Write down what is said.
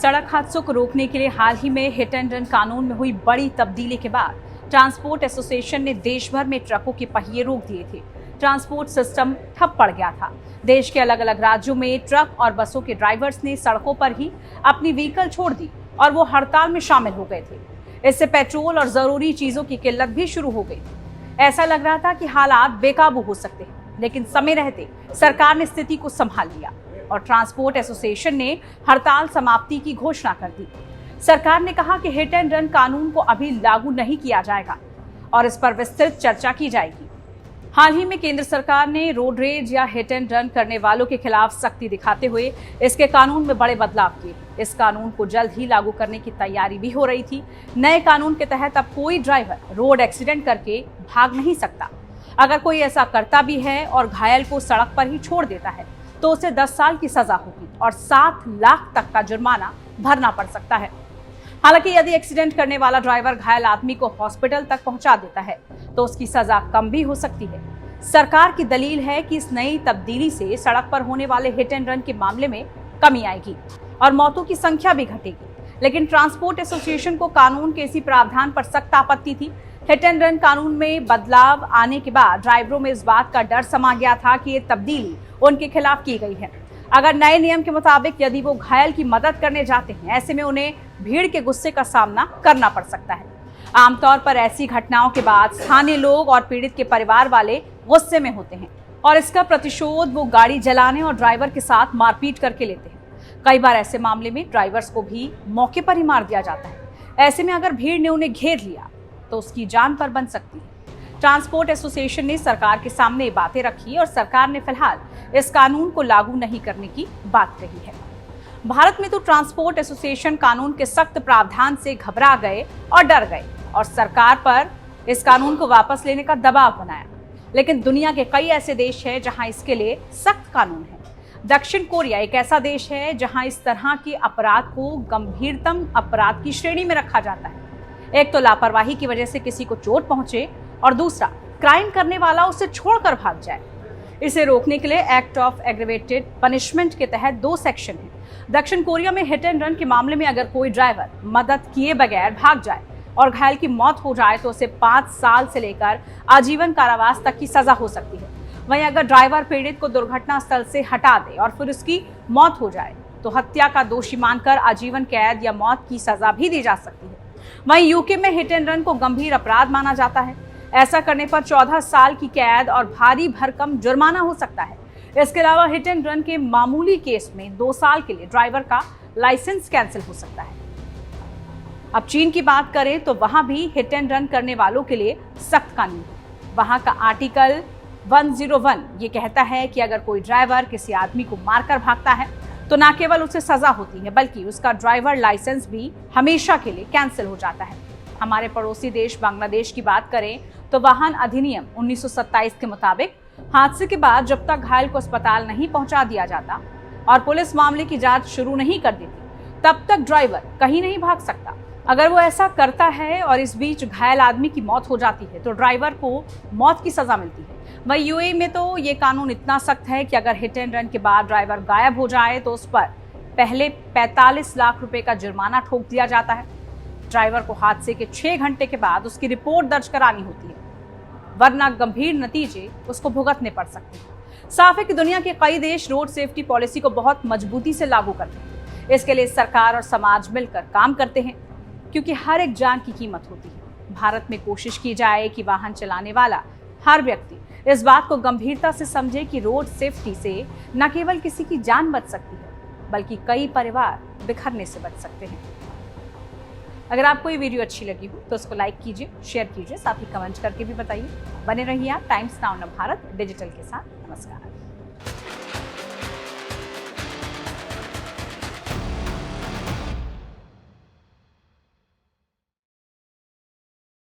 सड़क हादसों को रोकने के लिए हाल ही में हिट एंड रन कानून में हुई बड़ी तब्दीली के बाद ट्रांसपोर्ट एसोसिएशन ने देश भर में ट्रकों के पहिए रोक दिए थे। ट्रांसपोर्ट सिस्टम ठप पड़ गया था। देश के अलग अलग राज्यों में ट्रक और बसों के ड्राइवर्स ने सड़कों पर ही अपनी व्हीकल छोड़ दी और वो हड़ताल में शामिल हो गए थे। इससे पेट्रोल और जरूरी चीजों की किल्लत भी शुरू हो गई। ऐसा लग रहा था कि हालात बेकाबू हो सकते हैं, लेकिन समय रहते सरकार ने स्थिति को संभाल लिया और ट्रांसपोर्ट एसोसिएशन ने हड़ताल समाप्ति की घोषणा कर दी। सरकार ने कहा कि हिट एंड रन कानून को अभी लागू नहीं किया जाएगा और इस पर विस्तृत चर्चा की जाएगी। हाल ही में केंद्र सरकार ने रोड रेज या हिट एंड रन करने वालों के खिलाफ सख्ती दिखाते हुए इसके कानून में बड़े बदलाव किए। इस कानून को जल्द ही लागू करने की तैयारी भी हो रही थी। नए कानून के तहत अब कोई ड्राइवर रोड एक्सीडेंट करके भाग नहीं सकता। अगर कोई ऐसा करता भी है और घायल को सड़क पर ही छोड़ देता है तो उसे 10 साल की सजा होगी और 7 लाख तक का जुर्माना भरना पड़ सकता है। हालांकि यदि एक्सीडेंट करने वाला ड्राइवर घायल आदमी को हॉस्पिटल तक पहुंचा देता है तो उसकी सजा कम भी हो सकती है। सरकार की दलील है कि इस नई तब्दीली से सड़क पर होने वाले हिट एंड रन के मामले में कमी आएगी और मौतों की संख्या भी घटेगी। लेकिन ट्रांसपोर्ट एसोसिएशन को कानून के इसी प्रावधान पर सख्त आपत्ति थी। हिट एंड रन कानून में बदलाव आने के बाद ड्राइवरों में इस बात का डर समा गया था कि ये तब्दीली उनके खिलाफ की गई है। अगर नए नियम के मुताबिक यदि वो घायल की मदद करने जाते हैं, ऐसे में उन्हें भीड़ के गुस्से का सामना करना पड़ सकता है। आमतौर पर ऐसी घटनाओं के बाद स्थानीय लोग और पीड़ित के परिवार वाले गुस्से में होते हैं और इसका प्रतिशोध वो गाड़ी जलाने और ड्राइवर के साथ मारपीट करके लेते हैं। कई बार ऐसे मामले में ड्राइवर्स को भी मौके पर ही मार दिया जाता है। ऐसे में अगर भीड़ ने उन्हें घेर लिया तो उसकी जान पर बन सकती है। ट्रांसपोर्ट एसोसिएशन ने सरकार के सामने ये बातें रखी और सरकार ने फिलहाल इस कानून को लागू नहीं करने की बात कही है। भारत में तो ट्रांसपोर्ट एसोसिएशन कानून के सख्त प्रावधान से घबरा गए और डर गए और सरकार पर इस कानून को वापस लेने का दबाव बनाया। लेकिन दुनिया के कई ऐसे देश हैं जहां इसके लिए सख्त कानून है। दक्षिण कोरिया एक ऐसा देश है जहां इस तरह के अपराध को गंभीरतम अपराध की श्रेणी में रखा जाता है। एक तो लापरवाही की वजह से किसी को चोट पहुंचे और दूसरा क्राइम करने वाला उसे छोड़कर भाग जाए। इसे रोकने के लिए एक्ट ऑफ एग्रीवेटेड पनिशमेंट के तहत 2 सेक्शन हैं। दक्षिण कोरिया में हिट एंड रन के मामले में अगर कोई ड्राइवर मदद किए बगैर भाग जाए और घायल की मौत हो जाए तो उसे 5 साल से लेकर आजीवन कारावास तक की सजा हो सकती है। वहीं अगर ड्राइवर पीड़ित को दुर्घटना स्थल से हटा दे और फिर उसकी मौत हो जाए तो हत्या का दोषी मानकर आजीवन कैद या मौत की सजा भी दी जा सकती है। वहीं यूके में हिट एंड रन को गंभीर अपराध माना जाता है। ऐसा करने पर 14 साल की कैद और भारी भरकम जुर्माना हो सकता है। इसके अलावा हिट एंड रन के मामूली केस में 2 साल के लिए ड्राइवर का लाइसेंस कैंसिल हो सकता है। अब चीन की बात करें तो वहां भी हिट एंड रन करने वालों के लिए सख्त कानून है। वहां का आर्टिकल 101 ये कहता है कि अगर कोई ड्राइवर किसी आदमी को मारकर भागता है तो न केवल उसे सजा होती है बल्कि उसका ड्राइवर लाइसेंस भी हमेशा के लिए कैंसिल हो जाता है। हमारे पड़ोसी देश बांग्लादेश की बात करें तो वाहन अधिनियम 1927 के मुताबिक हादसे के बाद जब तक घायल को अस्पताल नहीं पहुंचा दिया जाता और पुलिस मामले की जांच शुरू नहीं कर देती तब तक ड्राइवर कहीं नहीं भाग सकता। अगर वो ऐसा करता है और इस बीच घायल आदमी की मौत हो जाती है तो ड्राइवर को मौत की सजा मिलती है। वहीं यूएई में तो ये कानून इतना सख्त है कि अगर हिट एंड रन के बाद ड्राइवर गायब हो जाए तो उस पर पहले 45 लाख रुपए का जुर्माना ठोक दिया जाता है। ड्राइवर को हादसे के 6 घंटे के बाद उसकी रिपोर्ट दर्ज करानी होती है, वरना गंभीर नतीजे उसको भुगतने पड़ सकते हैं। साफ है कि दुनिया के कई देश रोड सेफ्टी पॉलिसी को बहुत मजबूती से लागू करते हैं। इसके लिए सरकार और समाज मिलकर काम करते हैं क्योंकि हर एक जान की कीमत होती है। भारत में कोशिश की जाए कि वाहन चलाने वाला हर व्यक्ति इस बात को गंभीरता से समझे कि रोड सेफ्टी से न केवल किसी की जान बच सकती है बल्कि कई परिवार बिखरने से बच सकते हैं। अगर आपको ये वीडियो अच्छी लगी हो तो उसको लाइक कीजिए, शेयर कीजिए, साथ ही कमेंट करके भी बताइए। बने रहिए आप टाइम्स नाउ भारत डिजिटल के साथ। नमस्कार।